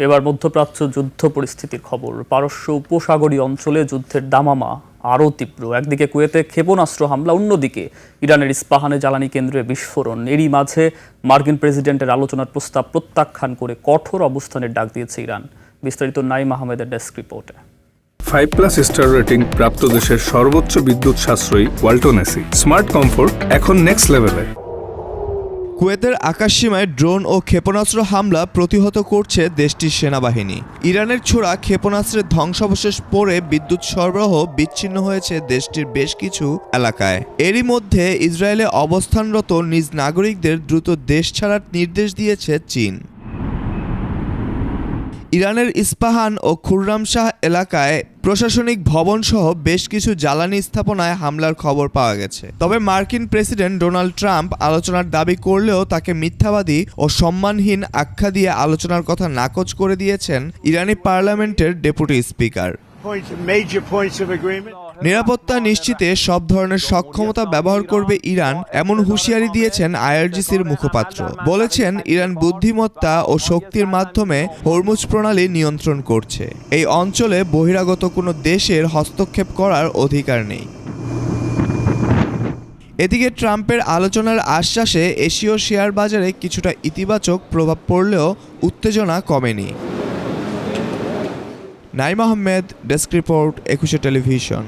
এবার মধ্যপ্রাচ্য যুদ্ধ পরিস্থিতির খবর। পারস্য উপসাগরীয় অঞ্চলে যুদ্ধের দামামা আরও তীব্র। একদিকে কুয়েতে ক্ষেপণাস্ত্র হামলা, অন্যদিকে ইরানের ইস্পাহানে জ্বালানি কেন্দ্রে বিস্ফোরণ। এরই মাঝে মার্কিন প্রেসিডেন্টের আলোচনার প্রস্তাব প্রত্যাখ্যান করে কঠোর অবস্থানের ডাক দিয়েছে ইরান। বিস্তারিত নাইম আহমেদের ডেস্ক রিপোর্টে। 5+ স্টার রেটিং প্রাপ্ত দেশের সর্বোচ্চ বিদ্যুৎ সাশ্রয়ী ওয়ালটন এসি। স্মার্ট কমফোর্ট এখন নেক্সট লেভেলে। কুয়েতের আকাশসীমায় ড্রোন ও ক্ষেপণাস্ত্র হামলা প্রতিহত করছে দেশটির সেনাবাহিনী। ইরানের ছোড়া ক্ষেপণাস্ত্রের ধ্বংসাবশেষ পড়ে বিদ্যুৎ সরবরাহ বিচ্ছিন্ন হয়েছে দেশটির বেশ কিছু এলাকায়। এরই মধ্যে ইসরায়েলে অবস্থানরত নিজ নাগরিকদের দ্রুত দেশ ছাড়ার নির্দেশ দিয়েছে চীন। ইরানের ইস্পাহান ও খুররামশাহ এলাকায় প্রশাসনিক ভবনসহ বেশ কিছু জ্বালানি স্থাপনায় হামলার খবর পাওয়া গেছে। তবে মার্কিন প্রেসিডেন্ট ডোনাল্ড ট্রাম্প আলোচনার দাবি করলেও তাকে মিথ্যাবাদী ও সম্মানহীন আখ্যা দিয়ে আলোচনার কথা নাকচ করে দিয়েছেন ইরানি পার্লামেন্টের ডেপুটি স্পিকার। নিরাপত্তা নিশ্চিতে সব ধরনের সক্ষমতা ব্যবহার করবে ইরান, এমন হুঁশিয়ারি দিয়েছেন আইআরজিসির মুখপাত্র। বলেছেন, ইরান বুদ্ধিমত্তা ও শক্তির মাধ্যমে হরমুজ প্রণালী নিয়ন্ত্রণ করছে। এই অঞ্চলে বহিরাগত কোনো দেশের হস্তক্ষেপ করার অধিকার নেই। এদিকে ট্রাম্পের আলোচনার আশ্বাসে এশীয় শেয়ার বাজারে কিছুটা ইতিবাচক প্রভাব পড়লেও উত্তেজনা কমেনি। Naim Ahmed, desk report, 21 television.